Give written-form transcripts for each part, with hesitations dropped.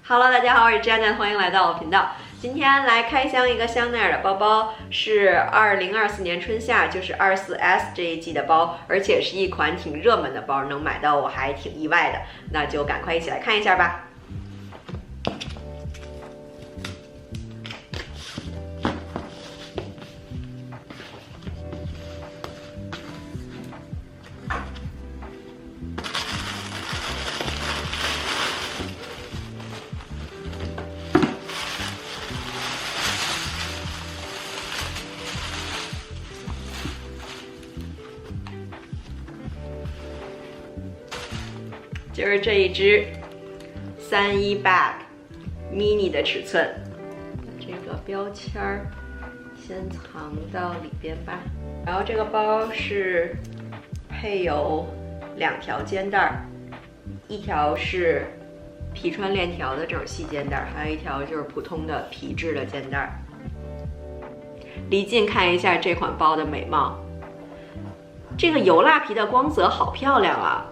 Hello， 大家好，我是 Janet， 欢迎来到我频道。今天来开箱一个香奈儿的包包，是2024年春夏，就是 24S 这一季的包，而且是一款挺热门的包，能买到我还挺意外的。那就赶快一起来看一下吧。就是这一只31 bag mini 的尺寸，这个标签儿先藏到里边吧。然后这个包是配有2条肩带，一条是皮穿链条的这种细肩带，还有一条就是普通的皮质的肩带。离近看一下这款包的美貌，这个油蜡皮的光泽好漂亮啊！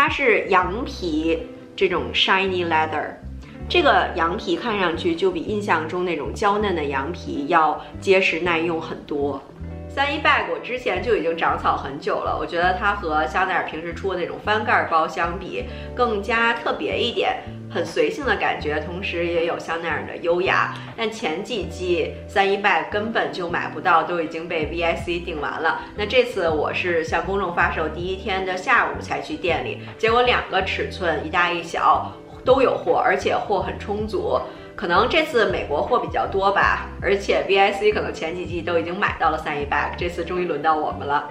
它是羊皮这种 shiny leather， 这个羊皮看上去就比印象中那种娇嫩的羊皮要结实耐用很多。31 bag 我之前就已经长草很久了，我觉得它和香奈儿平时出的那种翻盖包相比更加特别一点，很随性的感觉，同时也有香奈儿的优雅。但前几季31 bag 根本就买不到，都已经被 VIC 订完了。那这次我是向公众发售第一天的下午才去店里，结果2个尺寸一大一小都有货，而且货很充足。可能这次美国货比较多吧，而且 VIC 可能前几季都已经买到了31 bag， 这次终于轮到我们了。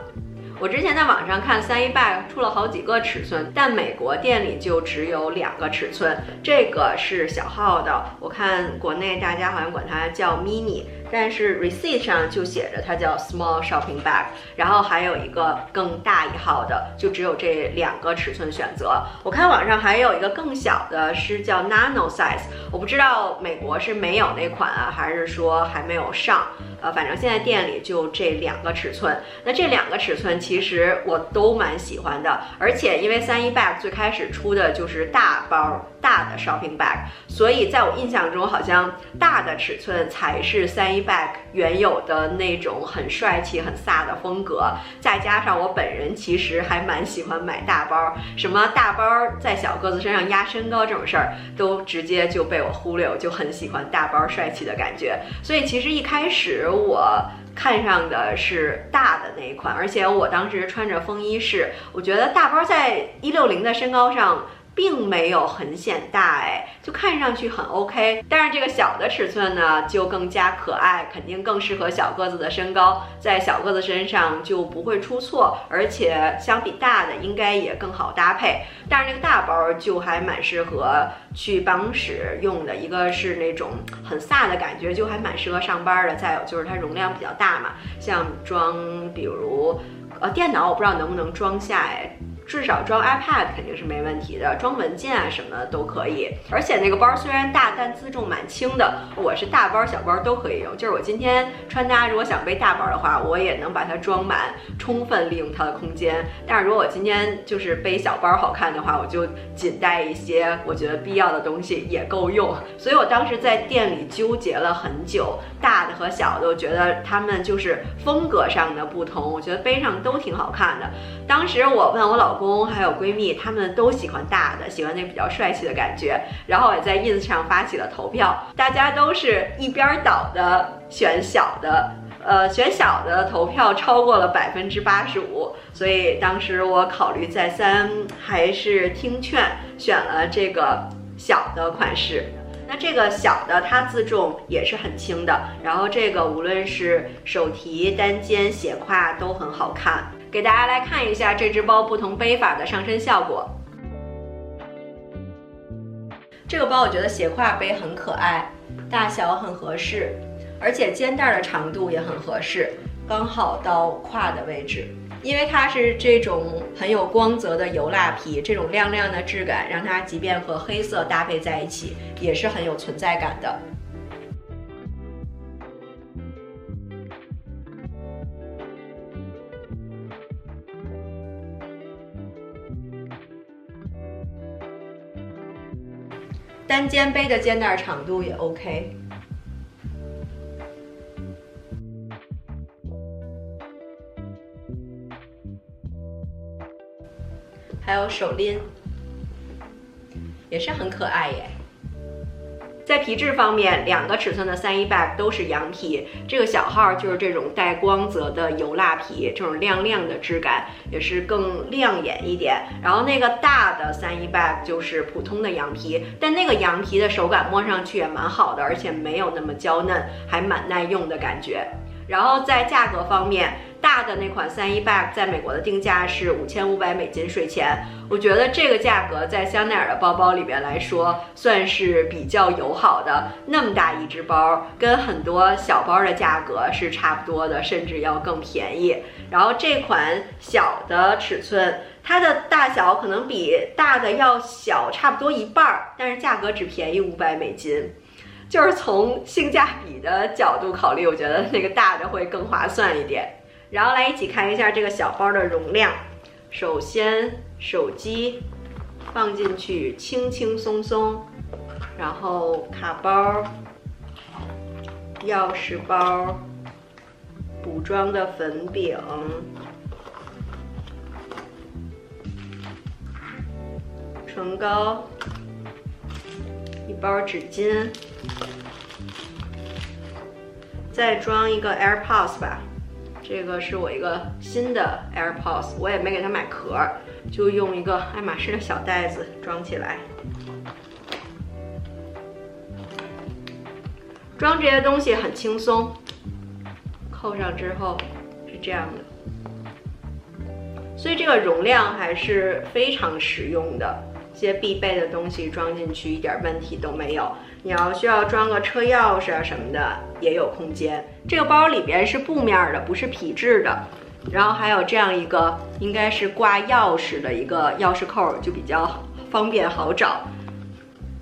我之前在网上看31 bag 出了好几个尺寸，但美国店里就只有2个尺寸，这个是小号的，我看国内大家好像管它叫 mini， 但是 receipt 上就写着它叫 small shopping bag， 然后还有一个更大一号的，就只有这2个尺寸选择。我看网上还有一个更小的是叫 nano size， 我不知道美国是没有那款啊，还是说还没有上。反正现在店里就这2个尺寸，那这2个尺寸其实我都蛮喜欢的，而且因为31 bag 最开始出的就是大包大的 shopping bag， 所以在我印象中好像大的尺寸才是31 bag 原有的那种很帅气很飒的风格，再加上我本人其实还蛮喜欢买大包，什么大包在小个子身上压身高这种事儿都直接就被我忽略，我就很喜欢大包帅气的感觉，所以其实一开始我看上的是大的那一款，而且我当时穿着风衣式，我觉得大包在160的身高上并没有很显大，就看上去很 OK。但是这个小的尺寸呢，就更加可爱，肯定更适合小个子的身高，在小个子身上就不会出错，而且相比大的应该也更好搭配。但是这个大包就还蛮适合去办公室用的，一个是那种很飒的感觉，就还蛮适合上班的。再有就是它容量比较大嘛，像装比如电脑，我不知道能不能装下，至少装 iPad 肯定是没问题的，装文件啊什么的都可以。而且那个包虽然大，但自重蛮轻的，我是大包小包都可以用。就是我今天穿搭如果想背大包的话，我也能把它装满，充分利用它的空间。但是如果我今天就是背小包好看的话，我就仅带一些我觉得必要的东西也够用。所以我当时在店里纠结了很久，大的和小的，我觉得他们就是风格上的不同，我觉得背上都挺好看的。当时我问我老公还有闺蜜，他们都喜欢大的，喜欢那个比较帅气的感觉，然后也在 ins 上发起了投票，大家都是一边倒的选小的，选小的投票超过了85%，所以当时我考虑再三，还是听劝选了这个小的款式。那这个小的它自重也是很轻的，然后这个无论是手提、单肩、斜挎都很好看。给大家来看一下这只包不同背法的上身效果。这个包我觉得斜挎背很可爱，大小很合适，而且肩带的长度也很合适，刚好到胯的位置。因为它是这种很有光泽的油蜡皮，这种亮亮的质感让它即便和黑色搭配在一起也是很有存在感的。单肩背的肩带长度也 OK。还有手拎，也是很可爱耶。在皮质方面，2个尺寸的31 bag 都是羊皮，这个小号就是这种带光泽的油蜡皮，这种亮亮的质感也是更亮眼一点。然后那个大的31 bag 就是普通的羊皮，但那个羊皮的手感摸上去也蛮好的，而且没有那么娇嫩，还蛮耐用的感觉。然后在价格方面，大的那款31 bag 在美国的定价是5500美金税前，我觉得这个价格在香奈儿的包包里边来说算是比较友好的。那么大一只包，跟很多小包的价格是差不多的，甚至要更便宜。然后这款小的尺寸，它的大小可能比大的要小差不多一半，但是价格只便宜500美金。就是从性价比的角度考虑，我觉得那个大的会更划算一点。然后来一起看一下这个小包的容量。首先手机放进去轻轻松松，然后卡包、钥匙包、补妆的粉饼、唇膏、一包纸巾，再装一个 AirPods 吧。这个是我一个新的 AirPods， 我也没给它买壳，就用一个爱马仕的小袋子装起来。装这些东西很轻松，扣上之后是这样的，所以这个容量还是非常实用的。这些必备的东西装进去一点问题都没有。你要需要装个车钥匙啊什么的也有空间。这个包里边是布面的，不是皮质的。然后还有这样一个应该是挂钥匙的一个钥匙扣，就比较方便好找。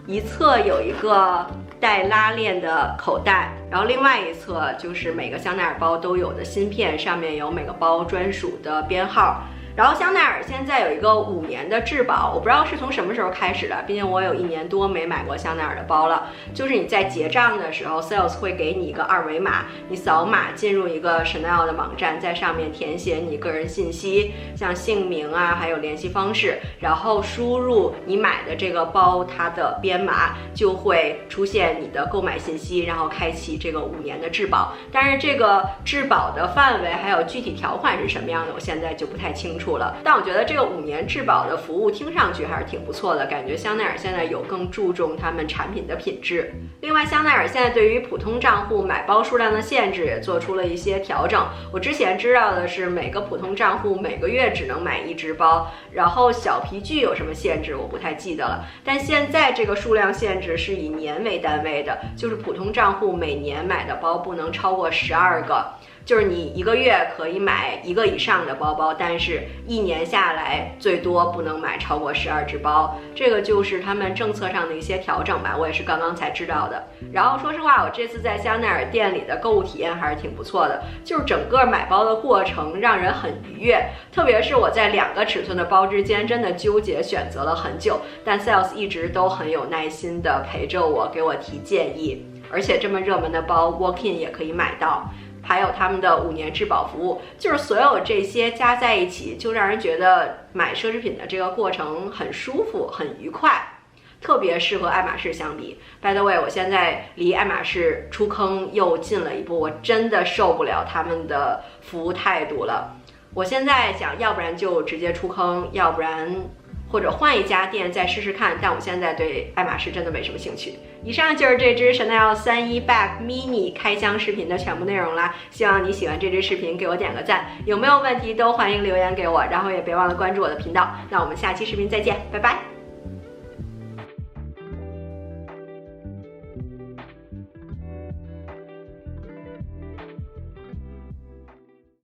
一侧有一个带拉链的口袋，然后另外一侧就是每个香奈儿包都有的芯片，上面有每个包专属的编号。然后香奈儿现在有一个5年的质保，我不知道是从什么时候开始的，毕竟我有1年多没买过香奈儿的包了。就是你在结账的时候 ，sales 会给你一个2维码，你扫码进入一个 Chanel 的网站，在上面填写你个人信息，像姓名啊，还有联系方式，然后输入你买的这个包它的编码，就会出现你的购买信息，然后开启这个5年的质保。但是这个质保的范围还有具体条款是什么样的，我现在就不太清楚了，但我觉得这个5年质保的服务听上去还是挺不错的，感觉香奈儿现在有更注重他们产品的品质。另外，香奈儿现在对于普通账户买包数量的限制也做出了一些调整。我之前知道的是每个普通账户每个月只能买1只包，然后小皮具有什么限制我不太记得了，但现在这个数量限制是以年为单位的，就是普通账户每年买的包不能超过12个。就是你1个月可以买1个以上的包包，但是1年下来最多不能买超过12只包，这个就是他们政策上的一些调整吧，我也是刚刚才知道的。然后说实话，我这次在香奈儿店里的购物体验还是挺不错的，就是整个买包的过程让人很愉悦，特别是我在2个尺寸的包之间真的纠结选择了很久，但 sales 一直都很有耐心的陪着我，给我提建议，而且这么热门的包 walk in 也可以买到。还有他们的5年质保服务，就是所有这些加在一起，就让人觉得买奢侈品的这个过程很舒服、很愉快，特别适合爱马仕相比。By the way， 我现在离爱马仕出坑又近了一步，我真的受不了他们的服务态度了。我现在想，要不然就直接出坑，要不然或者换一家店再试试看，但我现在对爱马仕真的没什么兴趣。以上就是这支 Chanel 31 bag mini 开箱视频的全部内容啦，希望你喜欢这支视频，给我点个赞，有没有问题都欢迎留言给我，然后也别忘了关注我的频道。那我们下期视频再见，拜拜。